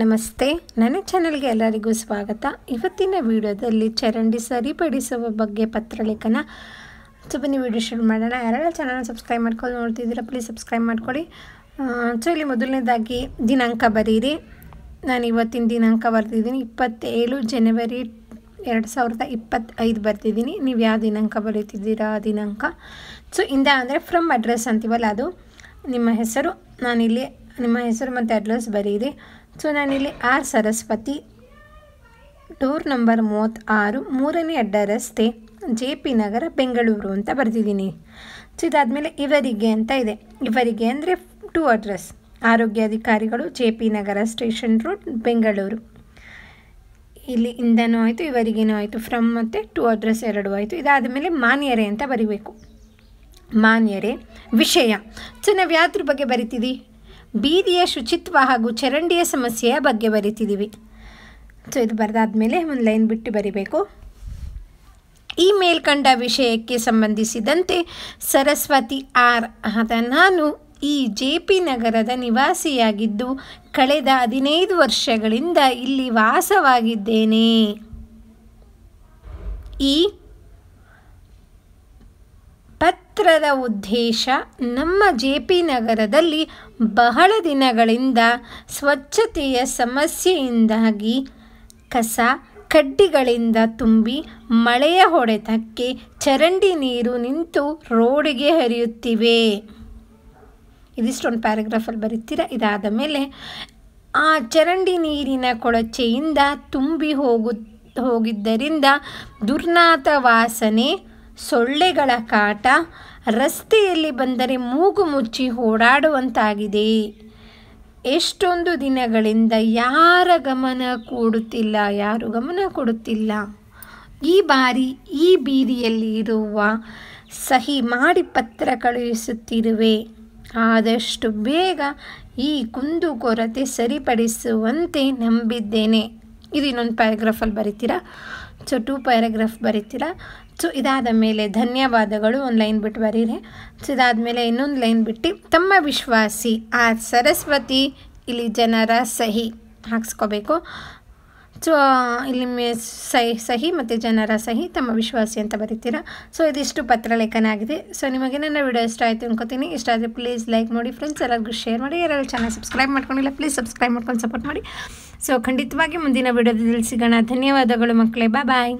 ನಮಸ್ತೆ, ನನ್ನ ಚಾನಲ್ಗೆ ಎಲ್ಲರಿಗೂ ಸ್ವಾಗತ. ಇವತ್ತಿನ ವಿಡಿಯೋದಲ್ಲಿ ಚರಂಡಿ ಸರಿಪಡಿಸುವ ಬಗ್ಗೆ ಪತ್ರಲೇಖನ. ಬನ್ನಿ ವಿಡಿಯೋ ಶುರು ಮಾಡೋಣ. ಯಾರೆಲ್ಲ ಚಾನಲ್ನ ಸಬ್ಸ್ಕ್ರೈಬ್ ಮಾಡ್ಕೊಂಡು ನೋಡ್ತಿದ್ದೀರಾ ಪ್ಲೀಸ್ ಸಬ್ಸ್ಕ್ರೈಬ್ ಮಾಡ್ಕೊಳ್ಳಿ. ಇಲ್ಲಿ ಮೊದಲನೇದಾಗಿ ದಿನಾಂಕ ಬರೀರಿ. ನಾನು ಇವತ್ತಿನ ದಿನಾಂಕ ಬರ್ತಿದ್ದೀನಿ 27 ಜನವರಿ 2025 ಬರ್ತಿದ್ದೀನಿ. ನೀವು ಯಾವ ದಿನಾಂಕ ಬರೀತಿದ್ದೀರಾ ಆ ದಿನಾಂಕ. ಇಂದ ಅಂದರೆ ಫ್ರಮ್ ಅಡ್ರೆಸ್ ಅಂತೀವಲ್ಲ, ಅದು ನಿಮ್ಮ ಹೆಸರು. ನಾನಿಲ್ಲಿ ನಿಮ್ಮ ಹೆಸರು ಮತ್ತು ಅಡ್ರೆಸ್ ಬರೀರಿ. ನಾನಿಲ್ಲಿ ಆರ್ ಸರಸ್ವತಿ, ಡೋರ್ ನಂಬರ್ 36, 3ನೇ ಅಡ್ಡ ರಸ್ತೆ, JP ನಗರ, ಬೆಂಗಳೂರು ಅಂತ ಬರೆದಿದ್ದೀನಿ. ಇದಾದಮೇಲೆ ಇವರಿಗೆ ಅಂತ ಇದೆ. ಇವರಿಗೆ ಅಂದರೆ ಟು ಅಡ್ರೆಸ್, ಆರೋಗ್ಯಾಧಿಕಾರಿಗಳು, JP Nagar, station road, Bengaluru. ಇಲ್ಲಿ ಇಂದನೂ ಆಯಿತು, ಇವರಿಗೇನೂ ಆಯಿತು. ಫ್ರಮ್ ಮತ್ತು ಟು ಅಡ್ರೆಸ್ ಎರಡೂ ಆಯಿತು. ಇದಾದಮೇಲೆ ಮಾನ್ಯರೇ ಅಂತ ಬರೀಬೇಕು. ಮಾನ್ಯರೇ ವಿಷಯ. ನಾವು ಯಾವ್ದ್ರ ಬಗ್ಗೆ ಬರಿತೀವಿ? ಬೀದಿಯ ಶುಚಿತ್ವ ಹಾಗೂ ಚರಂಡಿಯ ಸಮಸ್ಯೆಯ ಬಗ್ಗೆ ಬರಿತಿದ್ದೀವಿ. ಇದು ಬರೆದಾದ್ಮೇಲೆ ಒಂದು ಲೈನ್ ಬಿಟ್ಟು ಬರಿಬೇಕು. ಈ ಮೇಲ್ಕಂಡ ವಿಷಯಕ್ಕೆ ಸಂಬಂಧಿಸಿದಂತೆ ಸರಸ್ವತಿ ಆರ್ ನಾನು ಈ JP ನಗರದ ನಿವಾಸಿಯಾಗಿದ್ದು ಕಳೆದ 15 ವರ್ಷಗಳಿಂದ ಇಲ್ಲಿ ವಾಸವಾಗಿದ್ದೇನೆ. ಈ ಪತ್ರದ ಉದ್ದೇಶ ನಮ್ಮ JP ನಗರದಲ್ಲಿ ಬಹಳ ದಿನಗಳಿಂದ ಸ್ವಚ್ಛತೆಯ ಸಮಸ್ಯೆಯಿಂದಾಗಿ ಕಸ ಕಡ್ಡಿಗಳಿಂದ ತುಂಬಿ ಮಳೆಯ ಹೊಡೆತಕ್ಕೆ ಚರಂಡಿ ನೀರು ನಿಂತು ರೋಡಿಗೆ ಹರಿಯುತ್ತಿವೆ. ಇದಿಷ್ಟೊಂದು ಪ್ಯಾರಾಗ್ರಾಫಲ್ಲಿ ಬರೀತೀರಾ. ಇದಾದ ಮೇಲೆ ಆ ಚರಂಡಿ ನೀರಿನ ಕೊಳಚೆಯಿಂದ ತುಂಬಿ ಹೋಗಿದ್ದರಿಂದ ದುರ್ನಾತ ವಾಸನೆ, ಸೊಳ್ಳೆಗಳ ಕಾಟ, ರಸ್ತೆಯಲ್ಲಿ ಬಂದರೆ ಮೂಗು ಮುಚ್ಚಿ ಓಡಾಡುವಂತಾಗಿದೆ. ಎಷ್ಟೊಂದು ದಿನಗಳಿಂದ ಯಾರು ಗಮನ ಕೊಡುತ್ತಿಲ್ಲ. ಈ ಬಾರಿ ಈ ಬೀದಿಯಲ್ಲಿ ಇರುವ ಸಹಿ ಮಾಡಿ ಪತ್ರ ಕಳುಹಿಸುತ್ತಿರುವೆ. ಆದಷ್ಟು ಬೇಗ ಈ ಕುಂದುಕೊರತೆ ಸರಿಪಡಿಸುವಂತೆ ನಂಬಿದ್ದೇನೆ. ಇದು ಇನ್ನೊಂದು ಪ್ಯಾರಾಗ್ರಾಫಲ್ಲಿ ಬರೀತೀರಾ. 2 ಪ್ಯಾರಾಗ್ರಾಫ್ ಬರೀತೀರಾ. ಇದಾದ ಮೇಲೆ ಧನ್ಯವಾದಗಳು ಒಂದು ಲೈನ್ ಬಿಟ್ಟು ಬರೀರಿ. ಇದಾದ ಮೇಲೆ ಇನ್ನೊಂದು ಲೈನ್ ಬಿಟ್ಟು ತಮ್ಮ ವಿಶ್ವಾಸಿ ಆರ್ ಸರಸ್ವತಿ, ಇಲ್ಲಿ ಜನರ ಸಹಿ ಹಾಕ್ಸ್ಕೋಬೇಕು. ಇಲ್ಲಿ ಸಹಿ ಮತ್ತು ಜನರ ಸಹಿ, ತಮ್ಮ ವಿಶ್ವಾಸಿ ಅಂತ ಬರೀತೀರಾ. ಇದಿಷ್ಟು ಪತ್ರಲೇಖನ ಆಗಿದೆ. ನಿಮಗೆ ನನ್ನ ವಿಡಿಯೋ ಇಷ್ಟ ಆಯಿತು ಅನ್ಕೋತೀನಿ. ಇಷ್ಟ ಆದರೆ ಪ್ಲೀಸ್ ಲೈಕ್ ಮಾಡಿ, ಫ್ರೆಂಡ್ಸ್ ಎಲ್ಲರಿಗೂ ಶೇರ್ ಮಾಡಿ. ಯಾರು ಚಾನಲ್ ಸಬ್ಸ್ಕ್ರೈಬ್ ಮಾಡ್ಕೊಂಡಿಲ್ಲ ಪ್ಲೀಸ್ ಸಬ್ಸ್ಕ್ರೈಬ್ ಮಾಡ್ಕೊಂಡು ಸಪೋರ್ಟ್ ಮಾಡಿ. ಖಂಡಿತವಾಗಿ ಮುಂದಿನ ವಿಡಿಯೋದಲ್ಲಿ ಸಿಗೋಣ. ಧನ್ಯವಾದಗಳು ಮಕ್ಕಳೇ. ಬಾಯ್.